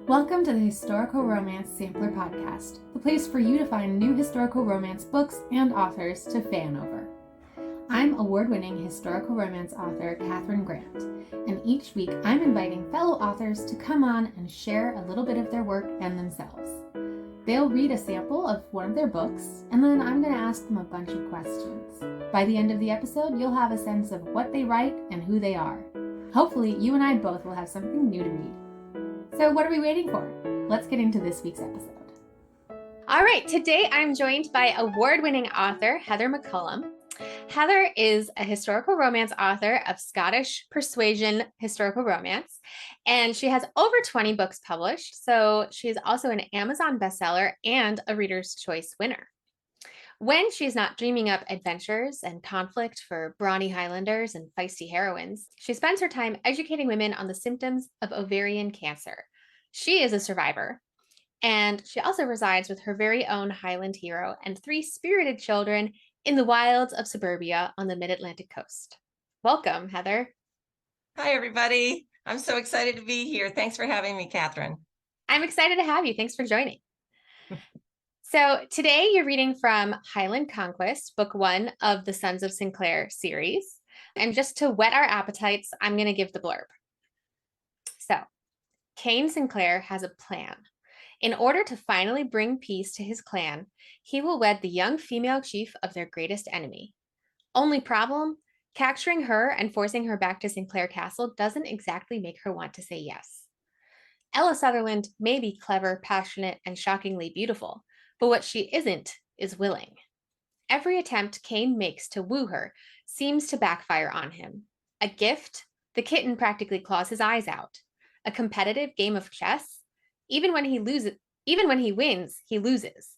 Welcome to the Historical Romance Sampler Podcast, the place for you to find new historical romance books and authors to fan over. I'm award-winning historical romance author Katherine Grant, and each week I'm inviting fellow authors to come on and share a little bit of their work and themselves. They'll read a sample of one of their books, and then I'm going to ask them a bunch of questions. By the end of the episode, you'll have a sense of what they write and who they are. Hopefully, you and I both will have something new to read. So what are we waiting for? Let's get into this week's episode. All right, today I'm joined by award-winning author Heather McCollum. Heather is a historical romance author of Scottish persuasion historical romance, and she has over 20 books published, so she's also an Amazon bestseller and a Reader's Choice winner. When she's not dreaming up adventures and conflict for brawny Highlanders and feisty heroines, she spends her time educating women on the symptoms of ovarian cancer. She is a survivor, and she also resides with her very own Highland hero and 3 spirited children in the wilds of suburbia on the mid-Atlantic coast. Welcome, Heather. Hi, everybody. I'm so excited to be here. Thanks for having me, Katherine. I'm excited to have you. Thanks for joining. So today you're reading from Highland Conquest, book 1 of the Sons of Sinclair series. And just to whet our appetites, I'm going to give the blurb. So, Cain Sinclair has a plan. In order to finally bring peace to his clan, he will wed the young female chief of their greatest enemy. Only problem, capturing her and forcing her back to Sinclair Castle doesn't exactly make her want to say yes. Ella Sutherland may be clever, passionate, and shockingly beautiful, but what she isn't is willing. Every attempt Cain makes to woo her seems to backfire on him. A gift, the kitten practically claws his eyes out. A competitive game of chess, even when he wins, he loses.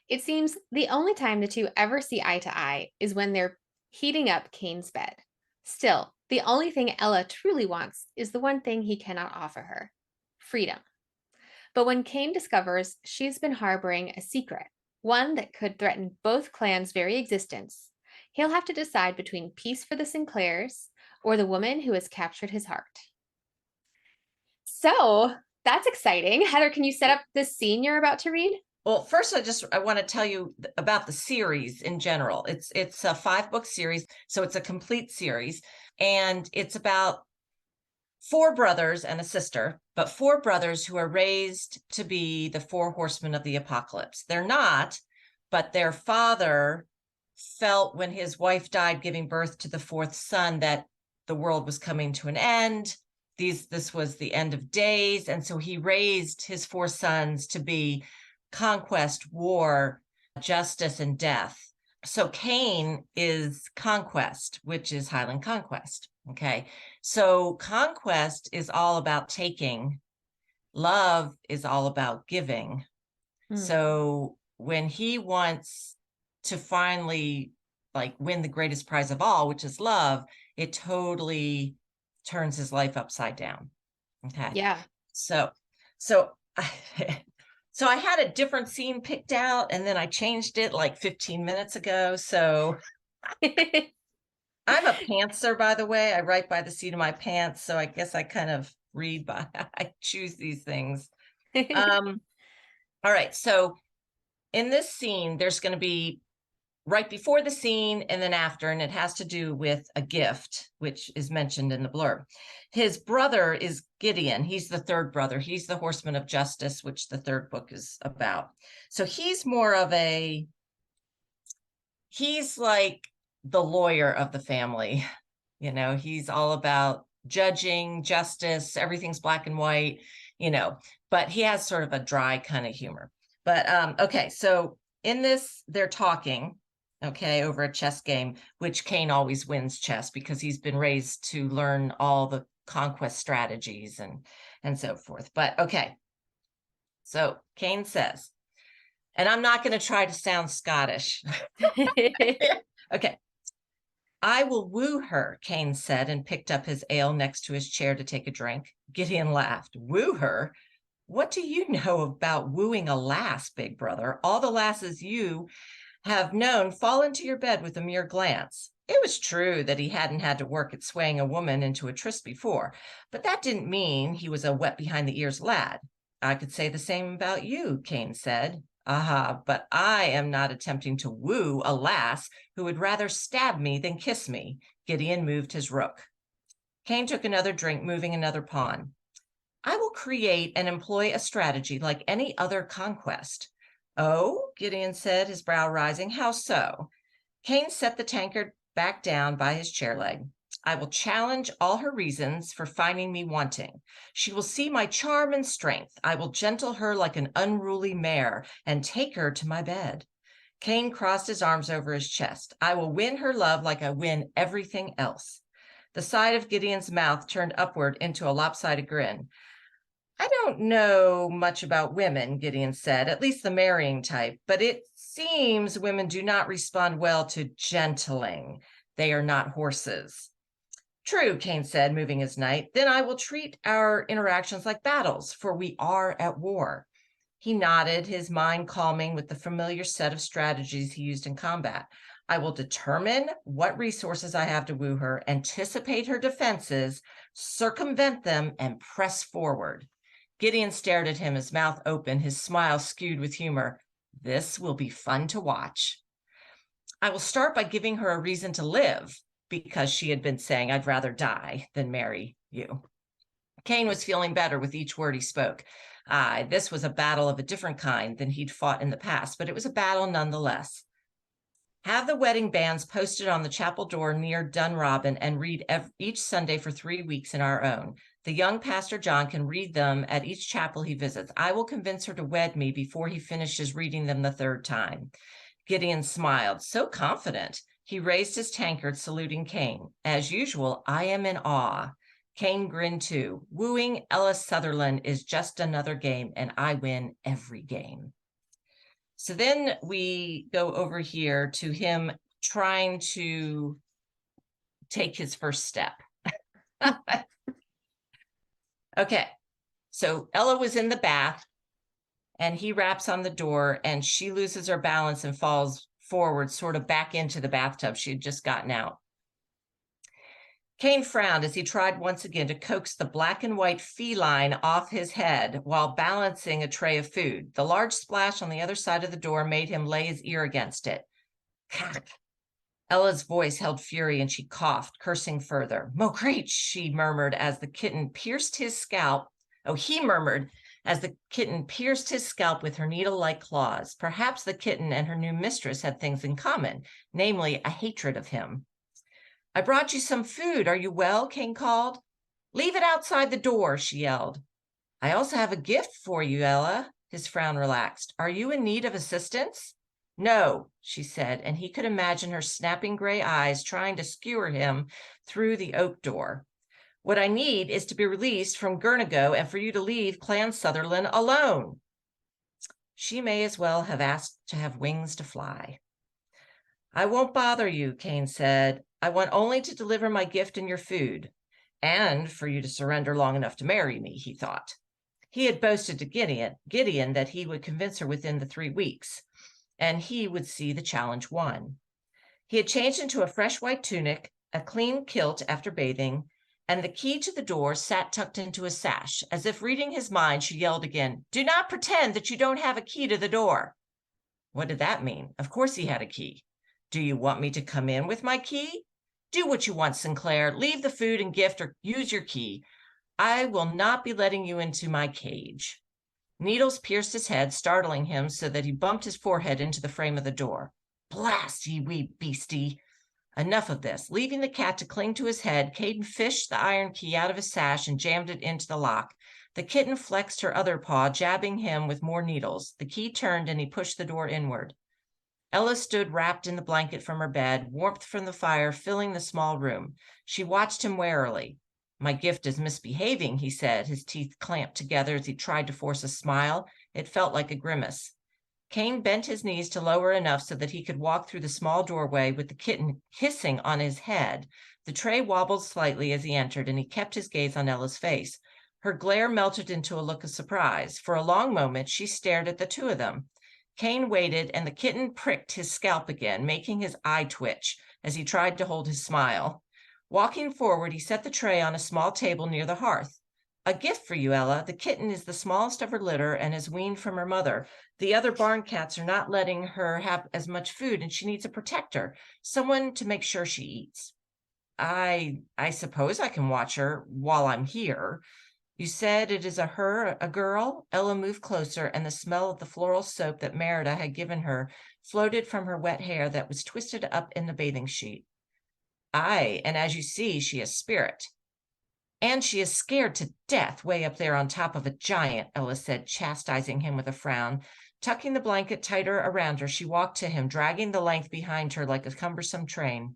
It seems the only time the two ever see eye to eye is when they're heating up Cain's bed. Still, the only thing Ella truly wants is the one thing he cannot offer her: freedom. But when Cain discovers she's been harboring a secret, one that could threaten both clans' very existence, he'll have to decide between peace for the Sinclairs or the woman who has captured his heart. So that's exciting. Heather, can you set up this scene you're about to read? Well, first, I want to tell you about the series in general. It's a 5-book series, so it's a complete series, and it's about 4 brothers and a sister, but 4 brothers who are raised to be the 4 horsemen of the apocalypse. They're not, but their father felt when his wife died giving birth to the 4th son that the world was coming to an end. This was the end of days, and so he raised his 4 sons to be conquest, war, justice, and death. So Cain is conquest, which is Highland Conquest. Okay, so conquest is all about taking. Love is all about giving. So when he wants to finally win the greatest prize of all, which is love, it totally turns his life upside down. Okay. Yeah. So I had a different scene picked out, and then I changed it like 15 minutes ago. So I'm a pantser, by the way. I write by the seat of my pants, so I guess I kind of read by I choose these things. All right, so in this scene, there's going to be right before the scene and then after, and it has to do with a gift, which is mentioned in the blurb. His brother is Gideon. He's the 3rd brother. He's the horseman of justice, which the 3rd book is about. So he's more of he's like the lawyer of the family. You know, he's all about judging, justice, everything's black and white, but he has sort of a dry kind of humor. But okay, so in this, they're talking, okay, over a chess game, which Cain always wins chess because he's been raised to learn all the conquest strategies and so forth. But okay, so Cain says, and I'm not going to try to sound Scottish. Okay. I will woo her, Cain said, and picked up his ale next to his chair to take a drink. Gideon laughed. Woo her? What do you know about wooing a lass, big brother? All the lasses you have known fall into your bed with a mere glance. It was true that he hadn't had to work at swaying a woman into a tryst before, but that didn't mean he was a wet behind the ears lad. I could say the same about you, Cain said. Aha, but I am not attempting to woo a lass who would rather stab me than kiss me. Gideon moved his rook. Cain took another drink, moving another pawn. I will create and employ a strategy like any other conquest. Oh, Gideon said, his brow rising. How so? Cain set the tankard back down by his chair leg. I will challenge all her reasons for finding me wanting. She will see my charm and strength. I will gentle her like an unruly mare and take her to my bed. Cain crossed his arms over his chest. I will win her love like I win everything else. The side of Gideon's mouth turned upward into a lopsided grin. I don't know much about women, Gideon said, at least the marrying type, but it seems women do not respond well to gentling. They are not horses. True, Cain said, moving his knight. Then I will treat our interactions like battles, for we are at war. He nodded, his mind calming with the familiar set of strategies he used in combat. I will determine what resources I have to woo her, anticipate her defenses, circumvent them, and press forward. Gideon stared at him, his mouth open, his smile skewed with humor. This will be fun to watch. I will start by giving her a reason to live, because she had been saying, I'd rather die than marry you. Cain was feeling better with each word he spoke. This was a battle of a different kind than he'd fought in the past, but it was a battle nonetheless. Have the wedding banns posted on the chapel door near Dunrobin and read each Sunday for 3 weeks in our own. The young Pastor John can read them at each chapel he visits. I will convince her to wed me before he finishes reading them the 3rd time. Gideon smiled, so confident. He raised his tankard, saluting Cain. As usual, I am in awe. Cain grinned too. Wooing Ella Sutherland is just another game, and I win every game. So then we go over here to him trying to take his first step. Okay, so Ella was in the bath and he raps on the door and she loses her balance and falls forward, sort of back into the bathtub she had just gotten out. Cain frowned as he tried once again to coax the black and white feline off his head while balancing a tray of food. The large splash on the other side of the door made him lay his ear against it. Cack. Ella's voice held fury and she coughed, cursing further. Mocreach, she murmured as the kitten pierced his scalp. Oh, he murmured as the kitten pierced his scalp with her needle-like claws. Perhaps the kitten and her new mistress had things in common, namely a hatred of him. I brought you some food. Are you well? Cain called. Leave it outside the door, she yelled. I also have a gift for you, Ella. His frown relaxed. Are you in need of assistance? No, she said, and he could imagine her snapping gray eyes trying to skewer him through the oak door. What I need is to be released from Gurnago and for you to leave Clan Sutherland alone. She may as well have asked to have wings to fly. I won't bother you, Cain said. I want only to deliver my gift and your food, and for you to surrender long enough to marry me, he thought. He had boasted to Gideon that he would convince her within the 3 weeks, and he would see the challenge won. He had changed into a fresh white tunic, a clean kilt after bathing, and the key to the door sat tucked into his sash. As if reading his mind, she yelled again, Do not pretend that you don't have a key to the door. What did that mean? Of course he had a key. Do you want me to come in with my key? Do what you want, Sinclair. Leave the food and gift or use your key. I will not be letting you into my cage. Needles pierced his head, startling him so that he bumped his forehead into the frame of the door. Blast, ye wee beastie. Enough of this. Leaving the cat to cling to his head, Caden fished the iron key out of his sash and jammed it into the lock. The kitten flexed her other paw, jabbing him with more needles. The key turned and he pushed the door inward. Ella stood wrapped in the blanket from her bed, warmth from the fire filling the small room. She watched him warily. My gift is misbehaving, he said, his teeth clamped together as he tried to force a smile. It felt like a grimace. Cain bent his knees to lower enough so that he could walk through the small doorway with the kitten hissing on his head. The tray wobbled slightly as he entered, and he kept his gaze on Ella's face. Her glare melted into a look of surprise. For a long moment, she stared at the two of them. Cain waited, and the kitten pricked his scalp again, making his eye twitch as he tried to hold his smile. Walking forward, he set the tray on a small table near the hearth. A gift for you, Ella. The kitten is the smallest of her litter and is weaned from her mother. The other barn cats are not letting her have as much food, and she needs a protector, someone to make sure she eats. I suppose I can watch her while I'm here. You said it is a girl? Ella moved closer, and the smell of the floral soap that Merida had given her floated from her wet hair that was twisted up in the bathing sheet. Aye, and as you see, she is spirit. And she is scared to death way up there on top of a giant, Ella said, chastising him with a frown. Tucking the blanket tighter around her, she walked to him, dragging the length behind her like a cumbersome train.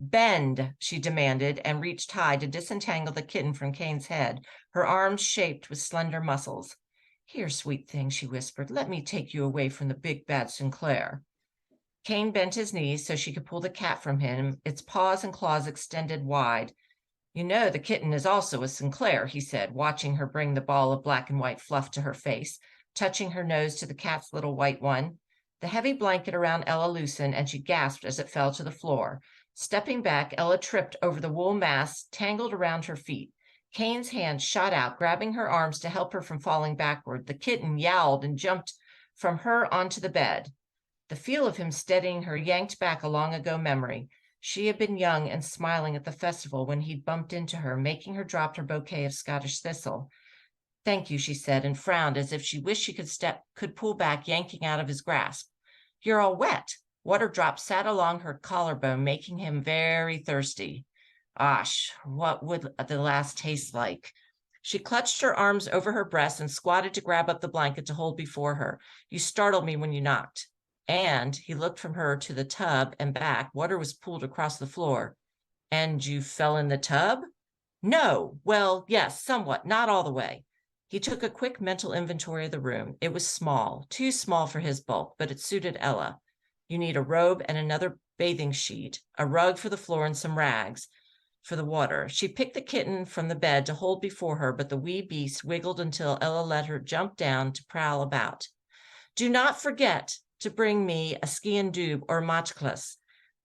Bend, she demanded, and reached high to disentangle the kitten from Kane's head, her arms shaped with slender muscles. Here, sweet thing, she whispered, let me take you away from the big bad Sinclair. Kane bent his knees so she could pull the cat from him, its paws and claws extended wide. You know the kitten is also a Sinclair, he said, watching her bring the ball of black and white fluff to her face, touching her nose to the cat's little white one. The heavy blanket around Ella loosened, and she gasped as it fell to the floor. Stepping back, Ella tripped over the wool mass tangled around her feet. Kane's hand shot out, grabbing her arms to help her from falling backward. The kitten yowled and jumped from her onto the bed. The feel of him steadying her yanked back a long-ago memory. She had been young and smiling at the festival when he'd bumped into her, making her drop her bouquet of Scottish thistle. Thank you, she said, and frowned as if she wished she could pull back, yanking out of his grasp. You're all wet. Water drops sat along her collarbone, making him very thirsty. Gosh, what would the last taste like? She clutched her arms over her breast and squatted to grab up the blanket to hold before her. You startled me when you knocked. And he looked from her to the tub and back. Water was pooled across the floor. And you fell in the tub? No. Well, yes, somewhat, not all the way. He took a quick mental inventory of the room. It was small, too small for his bulk, but it suited Ella. You need a robe and another bathing sheet, a rug for the floor, and some rags for the water. She picked the kitten from the bed to hold before her, but the wee beast wiggled until Ella let her jump down to prowl about. Do not forget to bring me a skian dube or matchclas,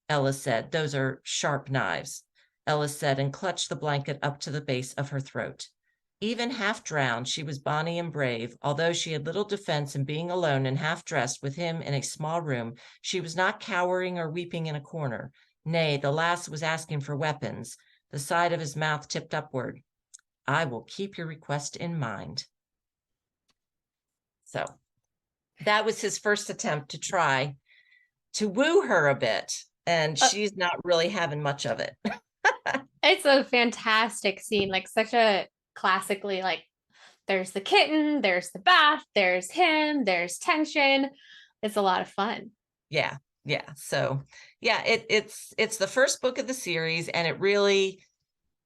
Ella said. Those are sharp knives, Ella said, and clutched the blanket up to the base of her throat. Even half drowned, she was bonny and brave. Although she had little defense in being alone and half dressed with him in a small room, she was not cowering or weeping in a corner. Nay, the lass was asking for weapons, the side of his mouth tipped upward. I will keep your request in mind. So that was his first attempt to try to woo her a bit, and she's not really having much of it. It's a fantastic scene, like such a classically, like there's the kitten, there's the bath, there's him, there's tension. It's a lot of fun. Yeah. So yeah, it's the first book of the series, and it really,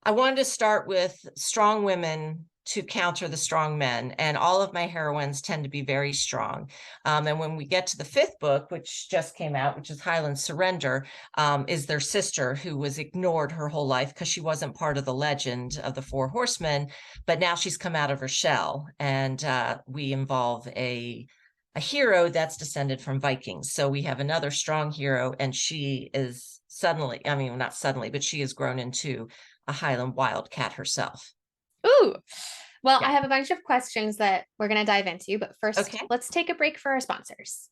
I wanted to start with strong women to counter the strong men, and all of my heroines tend to be very strong. And when we get to the fifth book, which just came out, which is Highland Surrender, is their sister who was ignored her whole life because she wasn't part of the legend of the Four Horsemen, but now she's come out of her shell, and we involve a hero that's descended from Vikings. So we have another strong hero, and she is suddenly, I mean, not suddenly, but she has grown into a Highland wildcat herself. Ooh, well, yeah. I have a bunch of questions that we're going to dive into, but first, Let's take a break for our sponsors.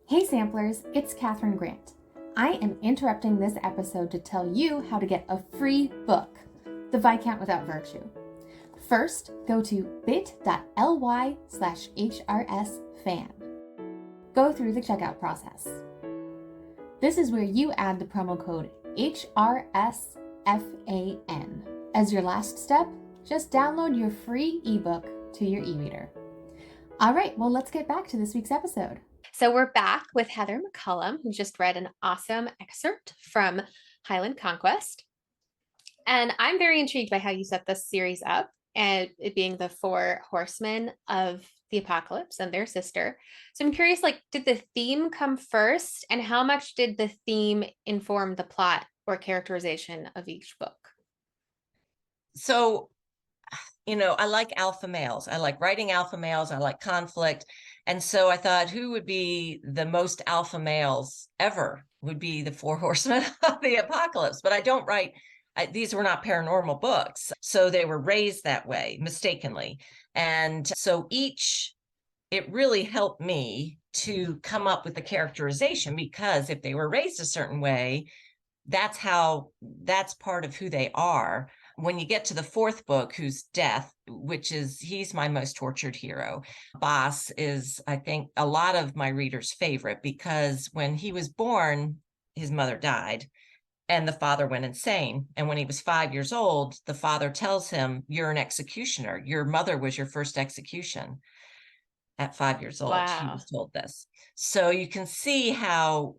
Hey samplers, it's Katherine Grant. I am interrupting this episode to tell you how to get a free book, The Viscount Without Virtue. First, go to bit.ly/HRSFAN. Go through the checkout process. This is where you add the promo code HRSFAN. As your last step, just download your free ebook to your e-reader. All right, well, let's get back to this week's episode. So we're back with Heather McCollum, who just read an awesome excerpt from Highland Conquest. And I'm very intrigued by how you set this series up, and it being the Four Horsemen of the Apocalypse and their sister. So I'm curious, like, did the theme come first, and how much did the theme inform the plot or characterization of each book? So, you know, I like alpha males. I like writing alpha males. I like conflict. And so I thought, who would be the most alpha males ever would be the Four Horsemen of the Apocalypse. But I don't write these were not paranormal books. So they were raised that way mistakenly. And so it really helped me to come up with the characterization, because if they were raised a certain way, that's part of who they are. When you get to the fourth book, who's Death, he's my most tortured hero. Boss is, I think, a lot of my readers' favorite, because when he was born, his mother died and the father went insane. And when he was 5 years old, the father tells him, "You're an executioner. Your mother was your first execution." At 5 years old, he Wow. was told this. So you can see how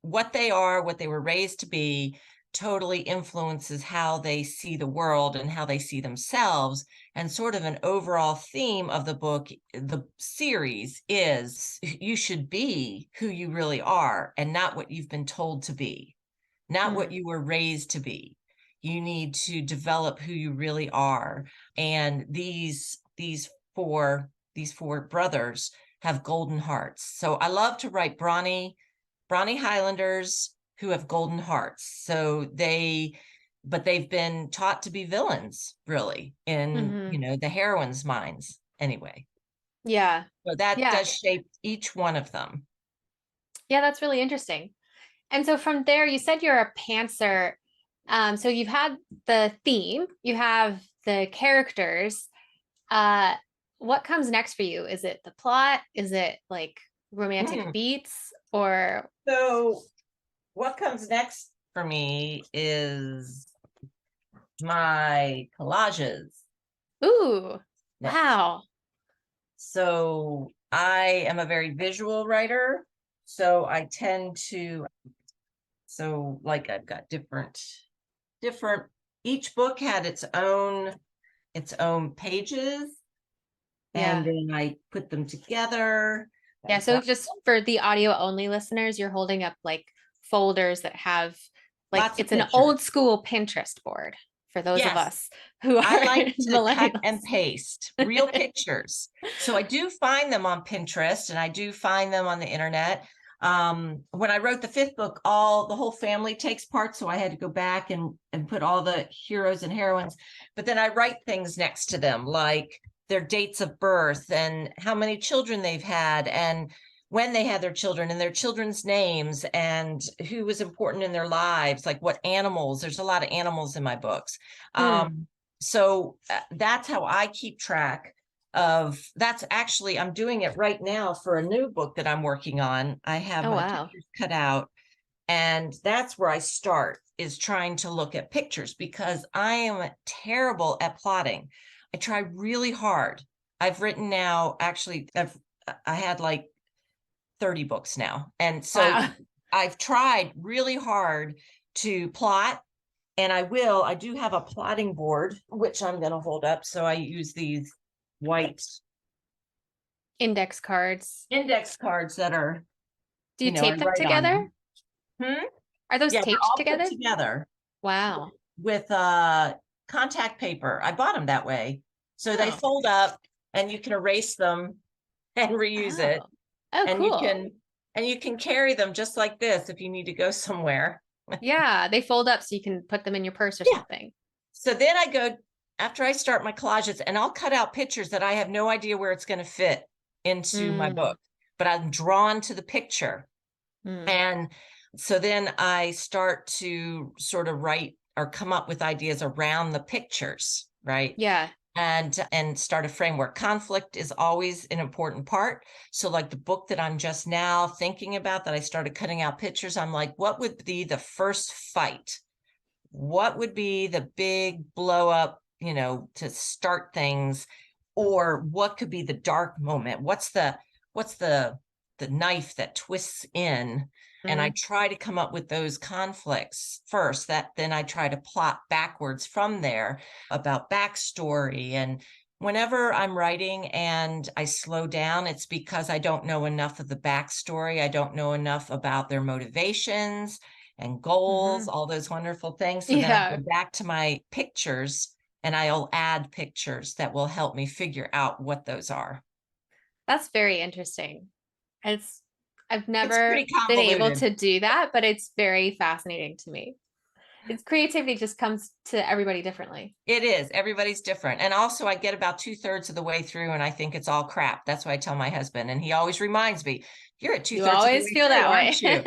what they are, what they were raised to be, totally influences how they see the world and how they see themselves. And sort of an overall theme of the book, the series, is you should be who you really are and not what you've been told to be, not what you were raised to be. You need to develop who you really are. And these four brothers have golden hearts. So I love to write brawny Highlanders who have golden hearts. So but they've been taught to be villains, really, in the heroines' minds anyway. Yeah. So that does shape each one of them. Yeah, that's really interesting. And so from there, you said you're a pantser. So you've had the theme, you have the characters. What comes next for you? Is it the plot? Is it like romantic beats? Or so what comes next for me is my collages. Ooh, wow. So I am a very visual writer. So I tend to, like, I've got different, each book had its own pages. And then I put them together. Yeah, so just for the audio only listeners, you're holding up like folders that have like it's an old school Pinterest board for those of us who are I like to cut and millennials. paste real pictures. So I do find them on Pinterest and I do find them on the internet. When I wrote the fifth book, the whole family takes part. So I had to go back and put all the heroes and heroines, but then I write things next to them, like their dates of birth and how many children they've had and when they had their children and their children's names and who was important in their lives, like what animals. There's a lot of animals in my books. So that's how I keep track of. That's actually, I'm doing it right now for a new book that I'm working on. I have my pictures cut out, and that's where I start, is trying to look at pictures, because I am terrible at plotting. I try really hard. I've written now, actually, I had like 30 books now. And so I've tried really hard to plot, and I do have a plotting board, which I'm going to hold up. So I use these white index cards that are, do you tape them together? Are those taped all together? put together. Wow. With contact paper. I bought them that way. So they fold up and you can erase them and reuse it. And cool. you can carry them just like this if you need to go somewhere. Yeah, they fold up so you can put them in your purse or something. So then I go, after I start my collages, and I'll cut out pictures that I have no idea where it's going to fit into my book, but I'm drawn to the picture. And so then I start to sort of write or come up with ideas around the pictures, right? Yeah. And start a framework. Conflict is always an important part. So like the book that I'm just now thinking about, that I started cutting out pictures, I'm like, what would be the first fight? What would be the big blow up, to start things? Or what could be the dark moment? What's the knife that twists in? And I try to come up with those conflicts first, then I try to plot backwards from there about backstory. And whenever I'm writing and I slow down, it's because I don't know enough of the backstory. I don't know enough about their motivations and goals, all those wonderful things. So then I go back to my pictures and I'll add pictures that will help me figure out what those are. That's very interesting. I've never been able to do that, but it's very fascinating to me. It's creativity just comes to everybody differently. It is. Everybody's different. And also I get about 2/3 of the way through and I think it's all crap. That's what I tell my husband. And he always reminds me, you're at 2/3 You of the always way feel through, that way. aren't you?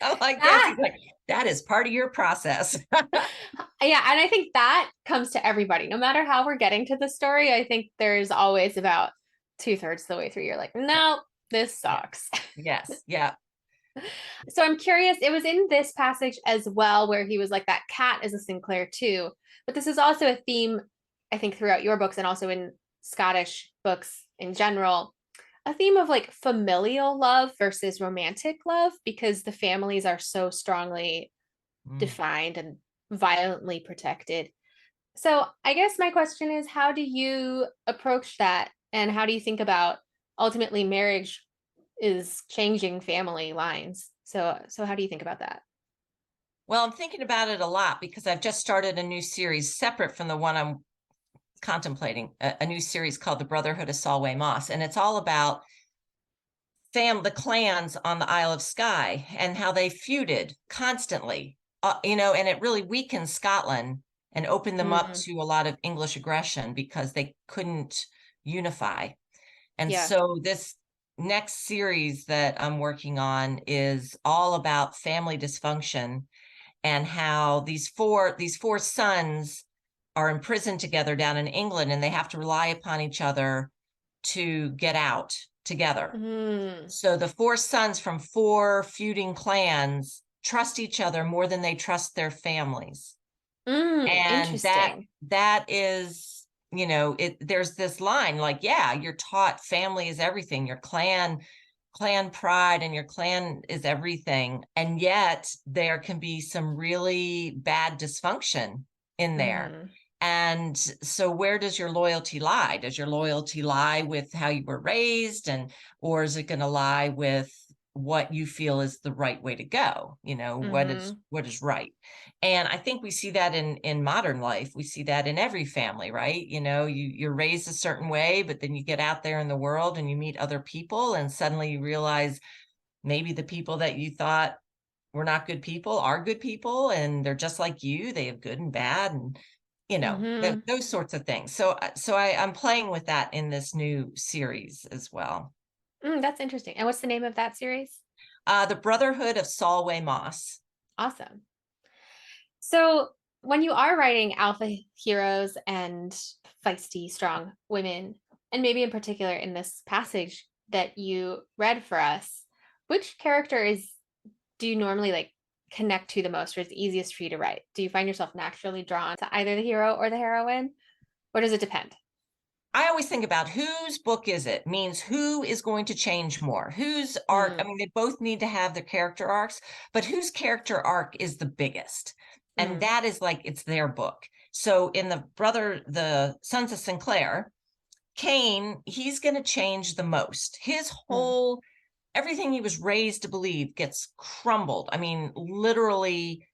I'm like this. That, He's like, that is part of your process. yeah, and I think that comes to everybody. No matter how we're getting to the story, I think there's always about 2/3 of the way through. You're like, no, this sucks. Yes. Yeah. So I'm curious, it was in this passage as well where he was like, that cat is a Sinclair too. But this is also a theme, I think, throughout your books and also in Scottish books in general, a theme of like familial love versus romantic love, because the families are so strongly defined and violently protected. So I guess my question is, how do you approach that? And how do you think about ultimately marriage is changing family lines? So how do you think about that? Well, I'm thinking about it a lot because I've just started a new series separate from the one I'm contemplating, a new series called The Brotherhood of Solway Moss. And it's all about the clans on the Isle of Skye and how they feuded constantly, and it really weakened Scotland and opened them up to a lot of English aggression because they couldn't unify. And Yeah. so this next series that I'm working on is all about family dysfunction and how these four sons are imprisoned together down in England and they have to rely upon each other to get out together. So the four sons from four feuding clans trust each other more than they trust their families. And that is, there's this line like, yeah, you're taught family is everything, your clan pride and your clan is everything. And yet there can be some really bad dysfunction in there. And so where does your loyalty lie? Does your loyalty lie with how you were raised, or is it going to lie with what you feel is the right way to go? What is right? And I think we see that in modern life. We see that in every family, right? You're raised a certain way, but then you get out there in the world and you meet other people and suddenly you realize maybe the people that you thought were not good people are good people and they're just like you. They have good and bad and those sorts of things. So I'm playing with that in this new series as well. That's interesting. And what's the name of that series? The Brotherhood of Solway Moss. Awesome. So when you are writing alpha heroes and feisty, strong women, and maybe in particular in this passage that you read for us, which character do you normally like connect to the most, or is the easiest for you to write? Do you find yourself naturally drawn to either the hero or the heroine, or does it depend? I always think about whose book is it, means who is going to change more, whose arc. I mean, they both need to have their character arcs, but whose character arc is the biggest? And that is like, it's their book. So in the Sons of Sinclair, Cain, he's going to change the most. His whole everything he was raised to believe gets crumbled. I mean, literally,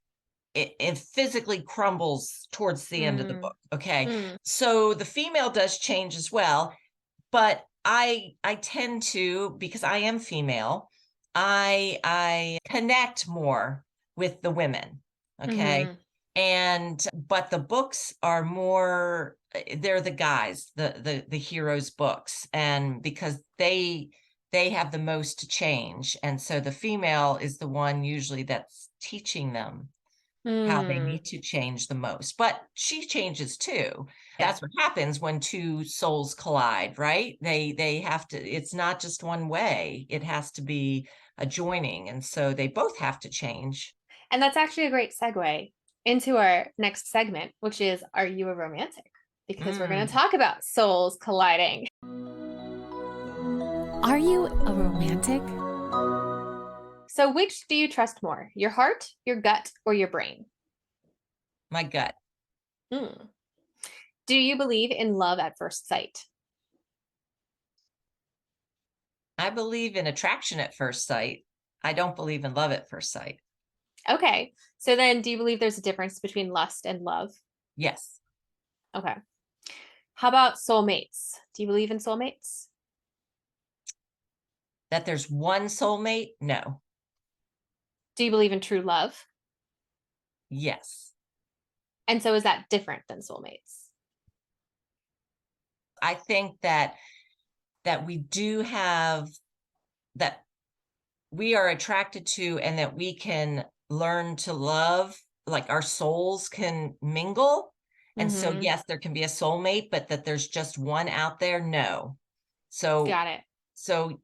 it physically crumbles towards the end of the book. Okay. So the female does change as well. But I tend to, because I am female, I connect more with the women. Okay. But the books are more, they're the guys, the heroes' books. And because they have the most to change. And so the female is the one usually that's teaching them how they need to change the most. But she changes too. Yeah. That's what happens when two souls collide, right? They have to, it's not just one way. It has to be a joining. And so they both have to change. And that's actually a great segue into our next segment, which is, are you a romantic? Because we're going to talk about souls colliding. Are you a romantic? So which do you trust more, your heart, your gut, or your brain? My gut. Do you believe in love at first sight? I believe in attraction at first sight. I don't believe in love at first sight. Okay. So then do you believe there's a difference between lust and love? Yes. Okay. How about soulmates? Do you believe in soulmates? That there's one soulmate? No. Do you believe in true love? Yes. And so is that different than soulmates? I think that we do have that we are attracted to, and that we can learn to love, like our souls can mingle. And so, yes, there can be a soulmate, but that there's just one out there. No. So got it. So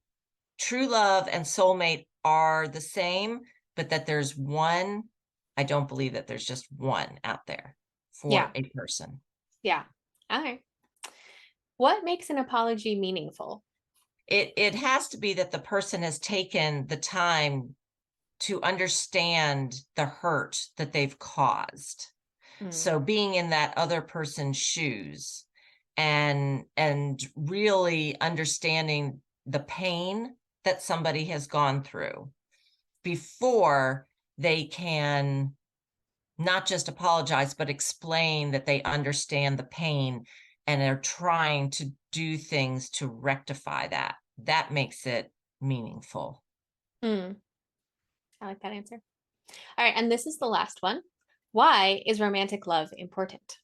true love and soulmate are the same, but that there's one. I don't believe that there's just one out there for a person. Yeah. All right. What makes an apology meaningful? It has to be that the person has taken the time to understand the hurt that they've caused. So being in that other person's shoes and really understanding the pain that somebody has gone through before they can not just apologize, but explain that they understand the pain and are trying to do things to rectify that. That makes it meaningful. I like that answer. All right. And this is the last one. Why is romantic love important?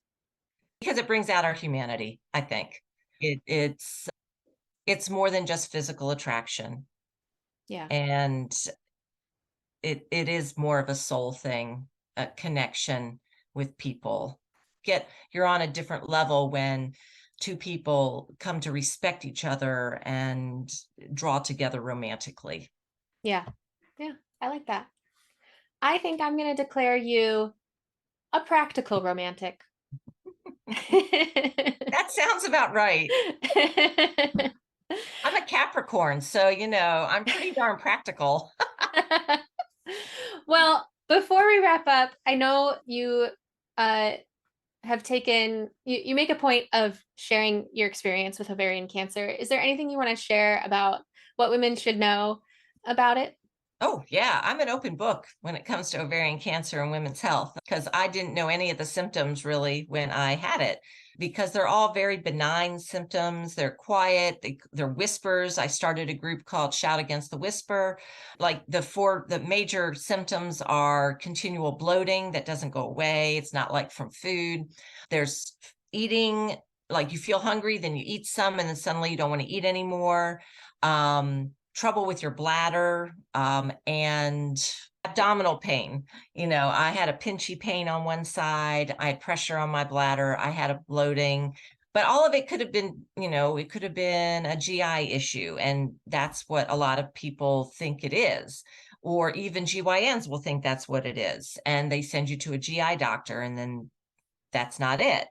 Because it brings out our humanity, I think. It's more than just physical attraction. Yeah. And it is more of a soul thing, a connection with people. You're on a different level when two people come to respect each other and draw together romantically. Yeah. Yeah. I like that. I think I'm going to declare you a practical romantic. That sounds about right. I'm a Capricorn, so, I'm pretty darn practical. Well, before we wrap up, I know you have taken, you make a point of sharing your experience with ovarian cancer. Is there anything you want to share about what women should know about it? Oh, yeah. I'm an open book when it comes to ovarian cancer and women's health, because I didn't know any of the symptoms really when I had it, because they're all very benign symptoms. They're quiet. They're whispers. I started a group called Shout Against the Whisper. Like the major symptoms are continual bloating that doesn't go away. It's not like from food. There's eating, like you feel hungry, then you eat some, and then suddenly you don't want to eat anymore. Trouble with your bladder, and abdominal pain. I had a pinchy pain on one side. I had pressure on my bladder. I had a bloating, but all of it could have been, it could have been a GI issue. And that's what a lot of people think it is. Or even GYNs will think that's what it is. And they send you to a GI doctor, and then that's not it,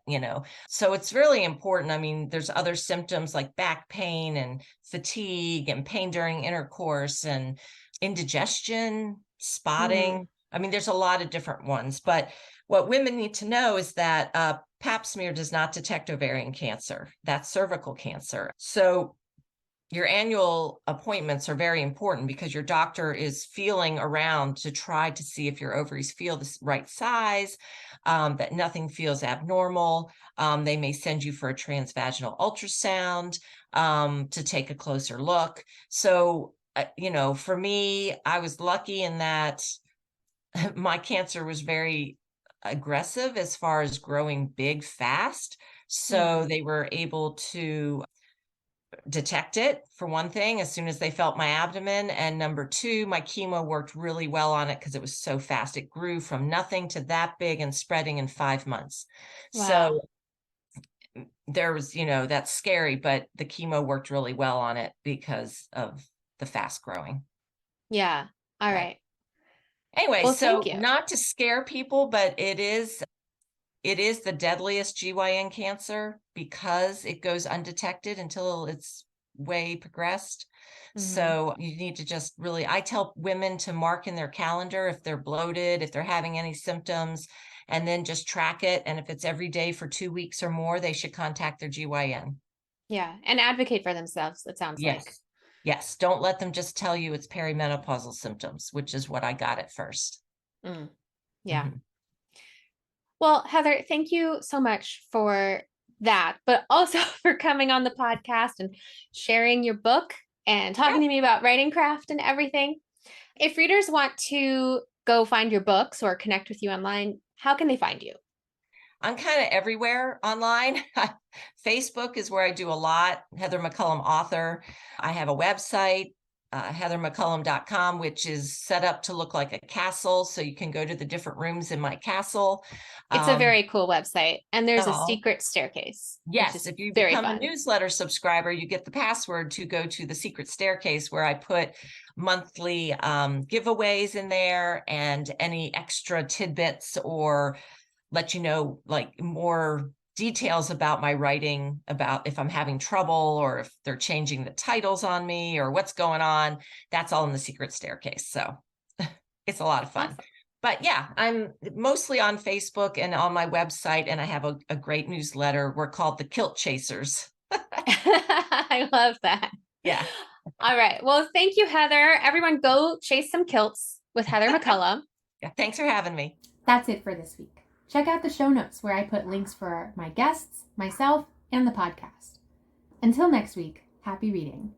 So it's really important. I mean, there's other symptoms like back pain and fatigue and pain during intercourse and indigestion, spotting. I mean, there's a lot of different ones, but what women need to know is that pap smear does not detect ovarian cancer. That's cervical cancer. So your annual appointments are very important, because your doctor is feeling around to try to see if your ovaries feel the right size, that nothing feels abnormal. They may send you for a transvaginal ultrasound to take a closer look. So, for me, I was lucky in that my cancer was very aggressive as far as growing big fast. So they were able to detect it, for one thing, as soon as they felt my abdomen. And number two, my chemo worked really well on it because it was so fast. It grew from nothing to that big and spreading in 5 months. Wow. So there was, that's scary, but the chemo worked really well on it because of the fast growing. Yeah. All right. Anyway, Well, so thank you. not to scare people, but it is the deadliest GYN cancer because it goes undetected until it's way progressed. So you need to just really, I tell women to mark in their calendar if they're bloated, if they're having any symptoms, and then just track it. And if it's every day for 2 weeks or more, they should contact their GYN. Yeah. And advocate for themselves, it sounds like. Yes. Don't let them just tell you it's perimenopausal symptoms, which is what I got at first. Yeah. Well, Heather, thank you so much for that, but also for coming on the podcast and sharing your book and talking to me about writing craft and everything. If readers want to go find your books or connect with you online, how can they find you? I'm kind of everywhere online. Facebook is where I do a lot. Heather McCollum author. I have a website, heathermccollum.com, which is set up to look like a castle. So you can go to the different rooms in my castle. It's a very cool website. And there's a Oh. secret staircase. Yes, if you very become fun. a newsletter subscriber, you get the password to go to the secret staircase, where I put monthly giveaways in there and any extra tidbits, or let you know like more details about my writing, about if I'm having trouble or if they're changing the titles on me or what's going on. That's all in the secret staircase. So it's a lot of fun. Awesome. But yeah, I'm mostly on Facebook and on my website, and I have a great newsletter. We're called the Kilt Chasers. I love that. Yeah. All right. Well, thank you, Heather. Everyone go chase some kilts with Heather McCollum. Yeah. Thanks for having me. That's it for this week. Check out the show notes where I put links for my guests, myself, and the podcast. Until next week, happy reading.